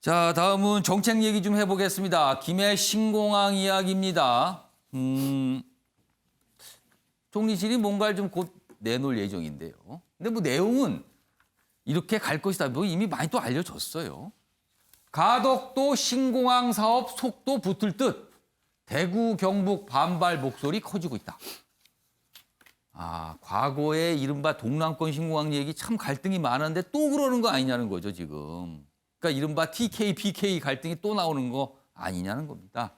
자, 다음은 정책 얘기 좀 해보겠습니다. 김해 신공항 이야기입니다. 총리실이 뭔가를 좀 곧 내놓을 예정인데요. 근데 뭐 내용은 이렇게 갈 것이다. 뭐 이미 많이 또 알려졌어요. 가덕도 신공항 사업 속도 붙을 듯 대구, 경북 반발 목소리 커지고 있다. 과거에 이른바 동남권 신공항 얘기 참 갈등이 많았는데 또 그러는 거 아니냐는 거죠, 지금. 그러니까 이른바 TK, PK 갈등이 또 나오는 거 아니냐는 겁니다.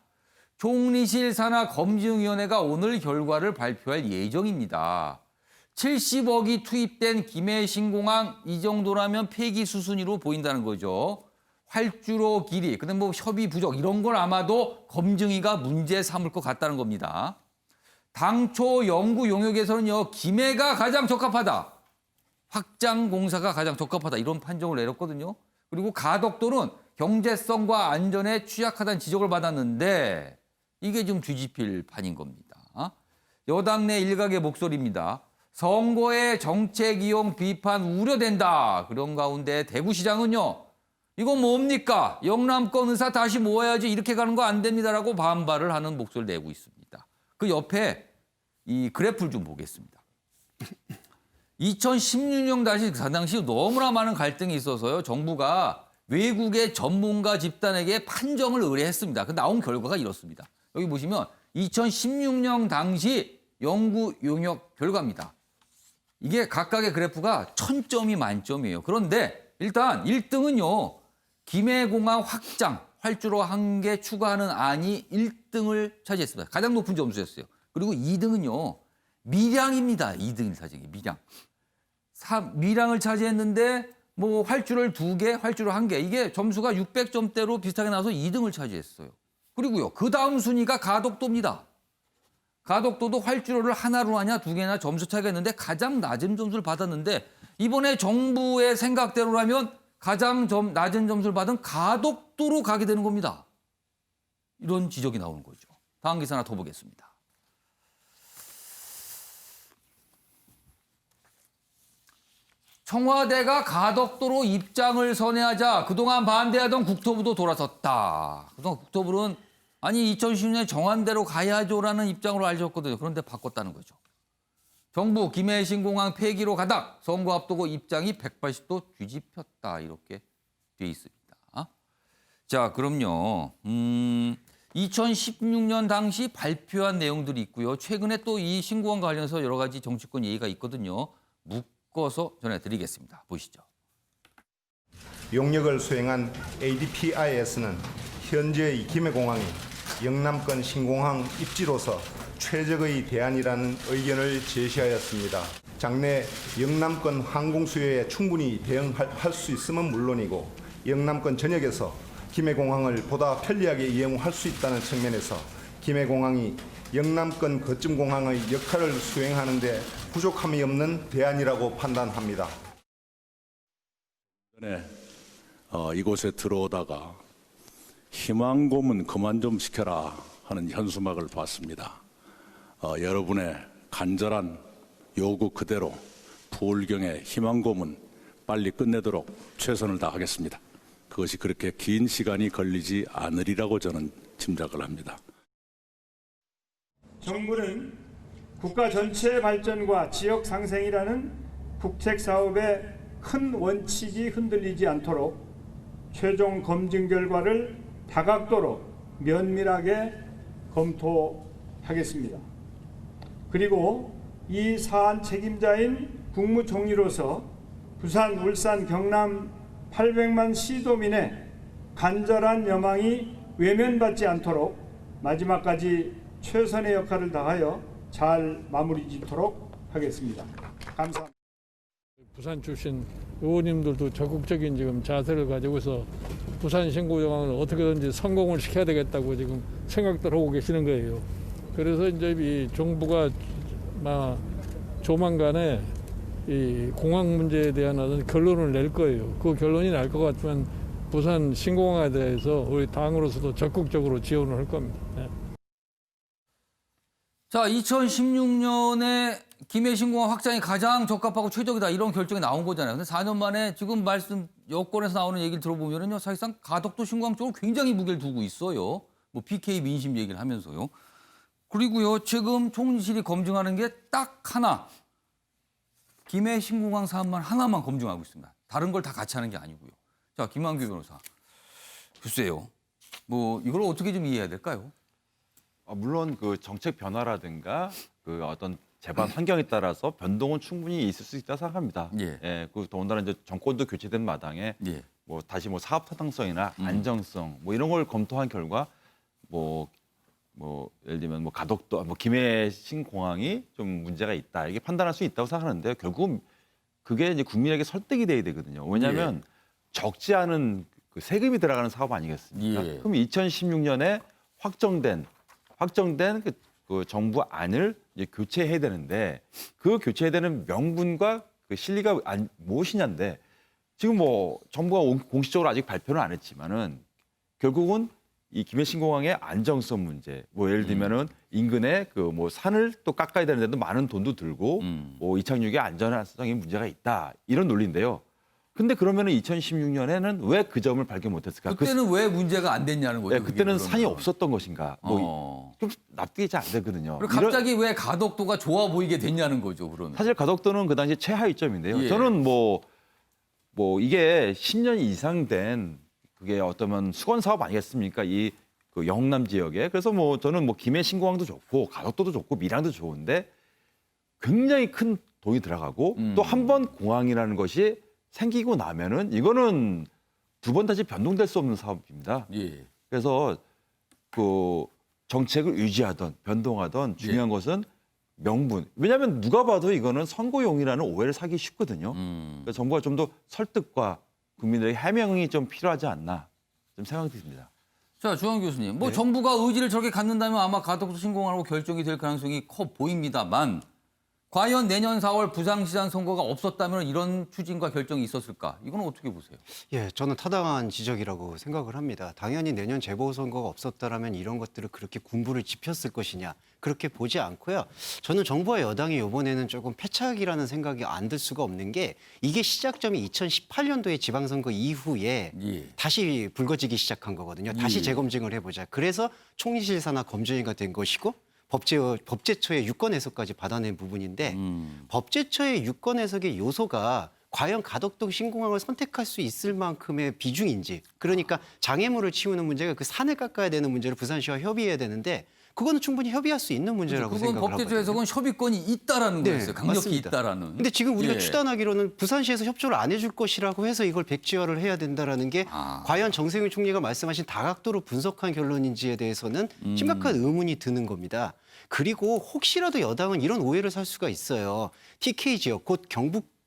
총리실 산하 검증위원회가 오늘 결과를 발표할 예정입니다. 70억이 투입된 김해 신공항 이 정도라면 폐기 수순위로 보인다는 거죠. 활주로 길이, 근데 뭐 협의 부족 이런 걸 아마도 검증위가 문제 삼을 것 같다는 겁니다. 당초 연구 용역에서는요, 김해가 가장 적합하다. 확장 공사가 가장 적합하다. 이런 판정을 내렸거든요. 그리고 가덕도는 경제성과 안전에 취약하다는 지적을 받았는데 이게 좀 뒤집힐 판인 겁니다. 여당 내 일각의 목소리입니다. 선거에 정책 이용 비판 우려된다. 그런 가운데 대구시장은요. 이건 뭡니까? 영남권 의사 다시 모아야지 이렇게 가는 거 안 됩니다라고 반발을 하는 목소리를 내고 있습니다. 그 옆에 이 그래프를 좀 보겠습니다. 2016년 당시 너무나 많은 갈등이 있어서요. 정부가 외국의 전문가 집단에게 판정을 의뢰했습니다. 그 나온 결과가 이렇습니다. 여기 보시면 2016년 당시 연구 용역 결과입니다. 이게 각각의 그래프가 1000점이 만점이에요. 그런데 일단 1등은요. 김해공항 확장, 활주로 1개 추가하는 안이 1등을 차지했습니다. 가장 높은 점수였어요. 그리고 2등은요. 밀양입니다. 2등 사직이 밀양. 밀양을 차지했는데 뭐 활주로를 2개, 활주로 1개. 이게 점수가 600점대로 비슷하게 나와서 2등을 차지했어요. 그리고요. 그 다음 순위가 가덕도입니다. 가덕도도 활주로를 하나로 하냐 2개나 점수 차이가 있는데 가장 낮은 점수를 받았는데 이번에 정부의 생각대로라면 가장 낮은 점수를 받은 가덕도로 가게 되는 겁니다. 이런 지적이 나오는 거죠. 다음 기사 하나 더 보겠습니다. 청와대가 가덕도로 입장을 선회하자 그동안 반대하던 국토부도 돌아섰다. 그동안 국토부는 아니 2010년에 정한 대로 가야죠라는 입장으로 알려졌거든요. 그런데 바꿨다는 거죠. 정부 김해 신공항 폐기로 가닥 선거 앞두고 입장이 180도 뒤집혔다. 이렇게 돼 있습니다. 자, 그럼요. 2016년 당시 발표한 내용들이 있고요. 최근에 또 이 신공항 관련해서 여러 가지 정치권 얘기가 있거든요. 묶어서 전해드리겠습니다. 보시죠. 용역을 수행한 ADPI에서는 현재의 김해공항이 영남권 신공항 입지로서 최적의 대안이라는 의견을 제시하였습니다. 장래 영남권 항공 수요에 충분히 대응할 수 있음은 물론이고 영남권 전역에서 김해공항을 보다 편리하게 이용할 수 있다는 측면에서 김해공항이 영남권 거점공항의 역할을 수행하는 데 부족함이 없는 대안이라고 판단합니다. 네, 이곳에 들어오다가 희망 고문 그만 좀 시켜라 하는 현수막을 봤습니다. 여러분의 간절한 요구 그대로 부울경의 희망 고문 빨리 끝내도록 최선을 다하겠습니다. 그것이 그렇게 긴 시간이 걸리지 않으리라고 저는 짐작을 합니다. 정부는 국가 전체의 발전과 지역 상생이라는 국책 사업의 큰 원칙이 흔들리지 않도록 최종 검증 결과를 다각도로 면밀하게 검토하겠습니다. 그리고 이 사안 책임자인 국무총리로서 부산, 울산, 경남 800만 시도민의 간절한 여망이 외면받지 않도록 마지막까지 최선의 역할을 다하여 잘 마무리 짓도록 하겠습니다. 감사합니다. 부산 출신 의원님들도 적극적인 지금 자세를 가지고서 부산 신공항을 어떻게든지 성공을 시켜야 되겠다고 지금 생각들 하고 계시는 거예요. 그래서 이제 이 정부가 조만간에 이 공항 문제에 대한 어떤 결론을 낼 거예요. 그 결론이 날 것 같으면 부산 신공항에 대해서 우리 당으로서도 적극적으로 지원을 할 겁니다. 네. 자, 2016년에 김해 신공항 확장이 가장 적합하고 최적이다 이런 결정이 나온 거잖아요. 근데 4년 만에 지금 말씀 여권에서 나오는 얘기를 들어보면요, 사실상 가덕도 신공항 쪽으로 굉장히 무게를 두고 있어요. 뭐 PK 민심 얘기를 하면서요. 그리고요, 지금 총리실이 검증하는 게 딱 하나. 김해 신공항 사업만 하나만 검증하고 있습니다. 다른 걸 다 같이 하는 게 아니고요. 자, 김한규 변호사. 글쎄요. 뭐 이걸 어떻게 좀 이해해야 될까요? 물론 그 정책 변화라든가 그 어떤 재반 환경에 따라서 변동은 충분히 있을 수 있다고 생각합니다. 예. 그 더군다나 이제 정권도 교체된 마당에 예. 뭐 다시 뭐 사업 타당성이나 안정성 뭐 이런 걸 검토한 결과 뭐 예를 들면 뭐 가덕도 뭐 김해 신공항이 좀 문제가 있다 이게 판단할 수 있다고 생각하는데 결국 그게 이제 국민에게 설득이 돼야 되거든요. 왜냐하면 적지 않은 그 세금이 들어가는 사업 아니겠습니까? 예. 그럼 2016년에 확정된 그 정부 안을 이제 교체해야 되는데 그 교체해야 되는 명분과 그 실리가 무엇이냐인데 지금 뭐 정부가 공식적으로 아직 발표는 안 했지만은 결국은 이 김해 신공항의 안정성 문제, 뭐 예를 들면은 인근에 그 뭐 산을 또 깎아야 되는데도 많은 돈도 들고 뭐 이착륙의 안전성에 문제가 있다 이런 논리인데요. 근데 그러면은 2016년에는 왜 그 점을 발견 못했을까? 그때는 왜 문제가 안 됐냐는 거죠. 네, 그게 그때는 그러면. 산이 없었던 것인가? 뭐 좀 납득이 잘 안 되거든요. 그리고 갑자기 왜 가덕도가 좋아 보이게 됐냐는 거죠. 그러면. 사실 가덕도는 그 당시 최하위점인데요. 예. 저는 뭐 이게 10년 이상 된 그게 어떠면 수건 사업 아니겠습니까? 이 그 영남 지역에. 그래서 뭐 저는 뭐 김해 신공항도 좋고 가덕도도 좋고 밀양도 좋은데 굉장히 큰 돈이 들어가고 또 한 번 공항이라는 것이 생기고 나면은 이거는 두 번 다시 변동될 수 없는 사업입니다. 예. 그래서 그 정책을 유지하던 변동하던 중요한 것은 명분. 왜냐하면 누가 봐도 이거는 선거용이라는 오해를 사기 쉽거든요. 그래서 정부가 좀 더 설득과 국민들의 해명이 좀 필요하지 않나 좀 생각이 듭니다. 자, 주한 교수님. 뭐 정부가 의지를 저렇게 갖는다면 아마 가덕도 신공항으로 결정이 될 가능성이 커 보입니다만 과연 내년 4월 부산시장 선거가 없었다면 이런 추진과 결정이 있었을까? 이건 어떻게 보세요? 예, 저는 타당한 지적이라고 생각을 합니다. 당연히 내년 재보선거가 없었다라면 이런 것들을 그렇게 군부를 지폈을 것이냐 그렇게 보지 않고요. 저는 정부와 여당이 이번에는 조금 패착이라는 생각이 안 들 수가 없는 게 이게 시작점이 2018년도에 지방선거 이후에 예. 다시 불거지기 시작한 거거든요. 다시 예. 재검증을 해보자. 그래서 총리실 산하 검증위가 된 것이고 법제처의 유권 해석까지 받아낸 부분인데 법제처의 유권 해석의 요소가 과연 가덕도 신공항을 선택할 수 있을 만큼의 비중인지 그러니까 장애물을 치우는 문제가 그 산을 깎아야 되는 문제를 부산시와 협의해야 되는데 그거는 충분히 협의할 수 있는 문제라고 그건 생각을 법제처 하거든요. 해석은 협의권이 있다라는 네, 거였어요. 강력히 맞습니다. 있다라는. 근데 지금 우리가 예. 추단하기로는 부산시에서 협조를 안 해줄 것이라고 해서 이걸 백지화를 해야 된다라는 게 과연 정세균 총리가 말씀하신 다각도로 분석한 결론인지에 대해서는 심각한 의문이 드는 겁니다. 그리고 혹시라도 여당은 이런 오해를 살 수가 있어요. TK 지역, 곧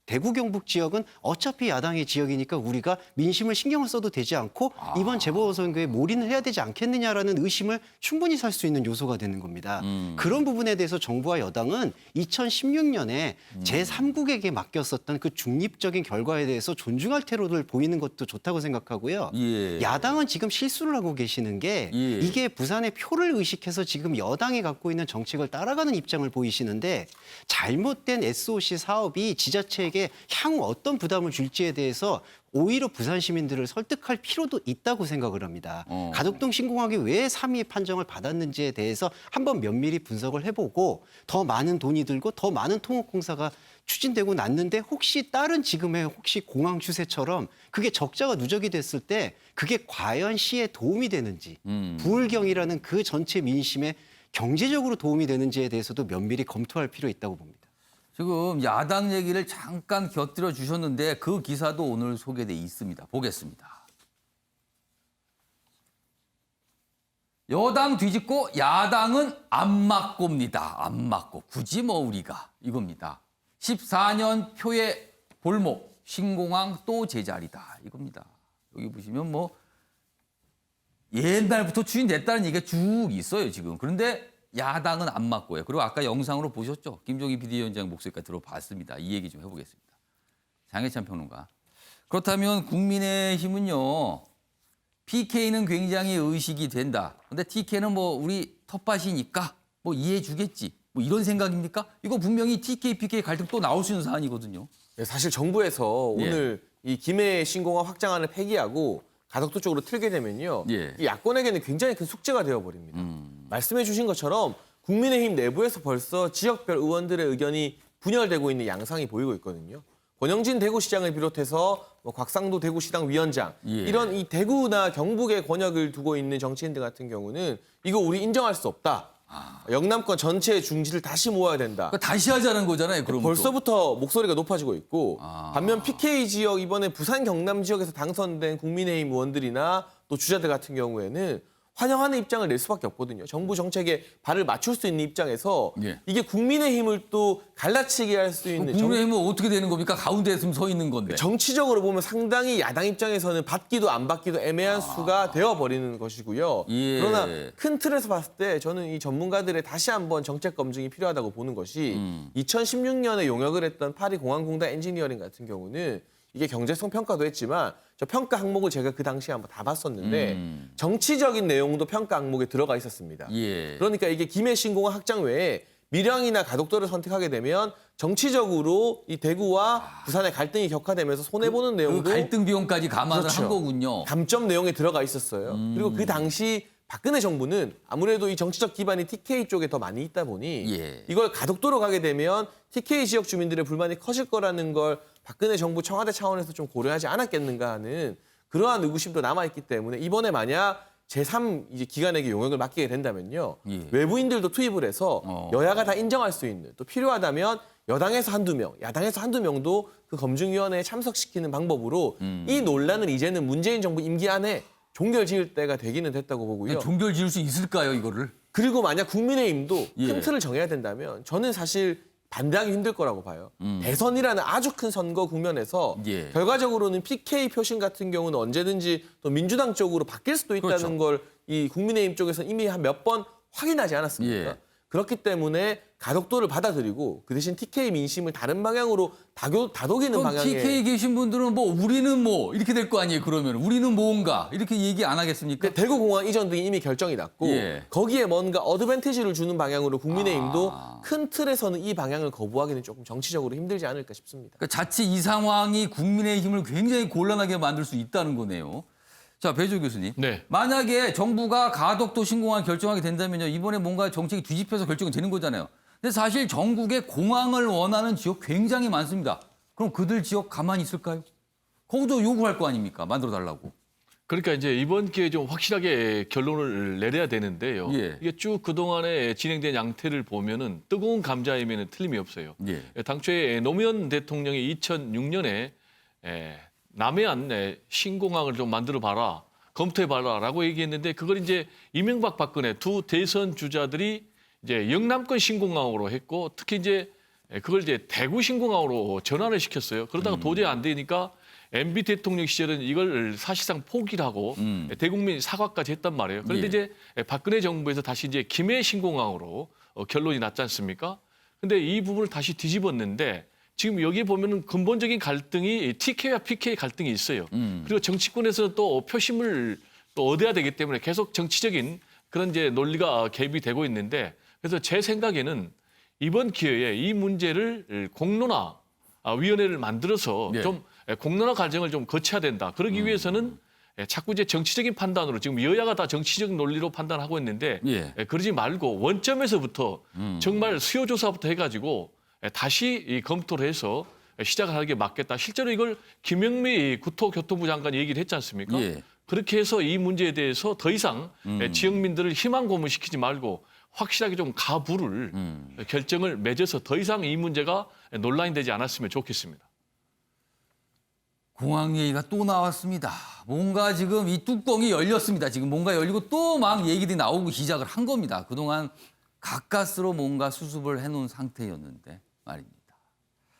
대구 경북 지역은 어차피 야당의 지역이니까 우리가 민심을 신경을 써도 되지 않고 이번 재보선거에 몰인을 해야 되지 않겠느냐라는 의심을 충분히 살 수 있는 요소가 되는 겁니다. 그런 부분에 대해서 정부와 여당은 2016년에 제3국에게 맡겼었던 그 중립적인 결과에 대해서 존중할 태도를 보이는 것도 좋다고 생각하고요. 예. 야당은 지금 실수를 하고 계시는 게 예. 이게 부산의 표를 의식해서 지금 여당이 갖고 있는 정책을 따라가는 입장을 보이시는데 잘못된 SOC 사업이 지자체에게 향후 어떤 부담을 줄지에 대해서 오히려 부산 시민들을 설득할 필요도 있다고 생각을 합니다. 가덕동 신공항이 왜 3위의 판정을 받았는지에 대해서 한번 면밀히 분석을 해보고 더 많은 돈이 들고 더 많은 통합공사가 추진되고 났는데 혹시 다른 지금의 혹시 공항 추세처럼 그게 적자가 누적이 됐을 때 그게 과연 시에 도움이 되는지 부울경이라는 그 전체 민심에 경제적으로 도움이 되는지에 대해서도 면밀히 검토할 필요 있다고 봅니다. 지금 야당 얘기를 잠깐 곁들여 주셨는데 그 기사도 오늘 소개돼 있습니다. 보겠습니다. 여당 뒤집고 야당은 안 맞고입니다. 안 맞고 굳이 뭐 우리가 이겁니다. 14년 표의 볼목 신공항 또 제자리다 이겁니다. 여기 보시면 뭐 옛날부터 추진됐다는 얘기가 쭉 있어요 지금. 그런데 야당은 안 맞고요. 그리고 아까 영상으로 보셨죠? 김종인 비대위원장 목소리까지 들어봤습니다. 이 얘기 좀 해보겠습니다. 장혜찬 평론가. 그렇다면 국민의힘은요. PK는 굉장히 의식이 된다. 근데 TK는 뭐 우리 텃밭이니까 뭐 이해해 주겠지. 뭐 이런 생각입니까? 이거 분명히 TK, PK 갈등 또 나올 수 있는 사안이거든요. 네, 사실 정부에서 예. 오늘 이 김해 신공항 확장안을 폐기하고 가덕도 쪽으로 틀게 되면요. 예. 이 야권에게는 굉장히 큰 숙제가 되어버립니다. 말씀해 주신 것처럼 국민의힘 내부에서 벌써 지역별 의원들의 의견이 분열되고 있는 양상이 보이고 있거든요. 권영진 대구시장을 비롯해서 뭐 곽상도 대구시당 위원장 예. 이런 이 대구나 경북의 권역을 두고 있는 정치인들 같은 경우는 이거 우리 인정할 수 없다. 영남권 전체의 중지를 다시 모아야 된다. 그러니까 다시 하자는 거잖아요. 그럼 벌써부터 목소리가 높아지고 있고 아. 반면 PK 지역 이번에 부산 경남 지역에서 당선된 국민의힘 의원들이나 또 주자들 같은 경우에는 환영하는 입장을 낼 수밖에 없거든요. 정부 정책에 발을 맞출 수 있는 입장에서 예. 이게 국민의힘을 또 갈라치게 할 수 있는 국민의힘은 어떻게 되는 겁니까? 가운데에 있으면 서 있는 건데. 정치적으로 보면 상당히 야당 입장에서는 받기도 안 받기도 애매한 수가 되어버리는 것이고요. 예. 그러나 큰 틀에서 봤을 때 저는 이 전문가들의 다시 한번 정책 검증이 필요하다고 보는 것이 2016년에 용역을 했던 파리공항공단 엔지니어링 같은 경우는 이게 경제성 평가도 했지만 저 평가 항목을 제가 그 당시에 한번 다 봤었는데 정치적인 내용도 평가 항목에 들어가 있었습니다. 예. 그러니까 이게 김해 신공항 확장 외에 밀양이나 가덕도를 선택하게 되면 정치적으로 이 대구와 부산의 갈등이 격화되면서 손해보는 그 내용도 갈등 비용까지 감안을 그렇죠. 한 거군요. 감점 내용에 들어가 있었어요. 그리고 그 당시 박근혜 정부는 아무래도 이 정치적 기반이 TK 쪽에 더 많이 있다 보니 예. 이걸 가덕도로 가게 되면 TK 지역 주민들의 불만이 커질 거라는 걸 박근혜 정부 청와대 차원에서 좀 고려하지 않았겠는가 하는 그러한 의구심도 남아있기 때문에 이번에 만약 제3 이제 기관에게 용역을 맡기게 된다면요. 예. 외부인들도 투입을 해서 여야가 다 인정할 수 있는 또 필요하다면 여당에서 한두 명, 야당에서 한두 명도 그 검증위원회에 참석시키는 방법으로 이 논란을 이제는 문재인 정부 임기 안에 종결 지을 때가 되기는 됐다고 보고요. 종결 지을 수 있을까요, 이거를? 그리고 만약 국민의힘도 예. 큰 틀을 정해야 된다면 저는 사실 반대하기 힘들 거라고 봐요. 대선이라는 아주 큰 선거 국면에서 예. 결과적으로는 PK 표심 같은 경우는 언제든지 또 민주당 쪽으로 바뀔 수도 있다는 그렇죠. 걸 이 국민의힘 쪽에서 이미 한 몇 번 확인하지 않았습니까? 예. 그렇기 때문에 가덕도를 받아들이고 그 대신 TK 민심을 다른 방향으로 다독이는 그럼 방향에 TK에 계신 분들은 뭐 우리는 뭐 이렇게 될 거 아니에요, 그러면. 우리는 뭔가 이렇게 얘기 안 하겠습니까? 근데 대구공항 이전 등이 이미 결정이 났고 예. 거기에 뭔가 어드밴티지를 주는 방향으로 국민의힘도 큰 틀에서는 이 방향을 거부하기는 조금 정치적으로 힘들지 않을까 싶습니다. 그러니까 자칫 이 상황이 국민의힘을 굉장히 곤란하게 만들 수 있다는 거네요. 자, 배조 교수님. 네. 만약에 정부가 가덕도 신공항 결정하게 된다면요. 이번에 뭔가 정책이 뒤집혀서 결정이 되는 거잖아요. 근데 사실 전국에 공항을 원하는 지역 굉장히 많습니다. 그럼 그들 지역 가만히 있을까요? 거기도 요구할 거 아닙니까? 만들어 달라고. 그러니까 이제 이번 기회에 좀 확실하게 결론을 내려야 되는데요. 예. 이게 쭉 그동안에 진행된 양태를 보면은 뜨거운 감자임에는 틀림이 없어요. 예. 당초에 노무현 대통령이 2006년에 남해안 신공항을 좀 만들어 봐라, 검토해 봐라라고 얘기했는데 그걸 이제 이명박 박근혜 두 대선 주자들이 이제 영남권 신공항으로 했고 특히 이제 그걸 이제 대구 신공항으로 전환을 시켰어요. 그러다가 도저히 안 되니까 MB 대통령 시절은 이걸 사실상 포기를 하고 대국민 사과까지 했단 말이에요. 그런데 예. 이제 박근혜 정부에서 다시 이제 김해 신공항으로 결론이 났지 않습니까? 근데 이 부분을 다시 뒤집었는데 지금 여기 보면은 근본적인 갈등이 TK와 PK 갈등이 있어요. 그리고 정치권에서는 또 표심을 또 얻어야 되기 때문에 계속 정치적인 그런 이제 논리가 개입이 되고 있는데 그래서 제 생각에는 이번 기회에 이 문제를 공론화 위원회를 만들어서 예. 좀 공론화 과정을 좀 거쳐야 된다. 그러기 위해서는 자꾸 이제 정치적인 판단으로 지금 여야가 다 정치적 논리로 판단하고 있는데 예. 그러지 말고 원점에서부터 정말 수요조사부터 해가지고 다시 이 검토를 해서 시작을 하는 게 맞겠다. 실제로 이걸 김영미 국토교통부 장관이 얘기를 했지 않습니까? 예. 그렇게 해서 이 문제에 대해서 더 이상 지역민들을 희망 고문시키지 말고 확실하게 좀 가부를 결정을 맺어서 더 이상 이 문제가 논란이 되지 않았으면 좋겠습니다. 공항 얘기가 또 나왔습니다. 뭔가 지금 이 뚜껑이 열렸습니다. 지금 뭔가 열리고 또 막 얘기들이 나오기 시작을 한 겁니다. 그동안 가까스로 뭔가 수습을 해놓은 상태였는데 말입니다.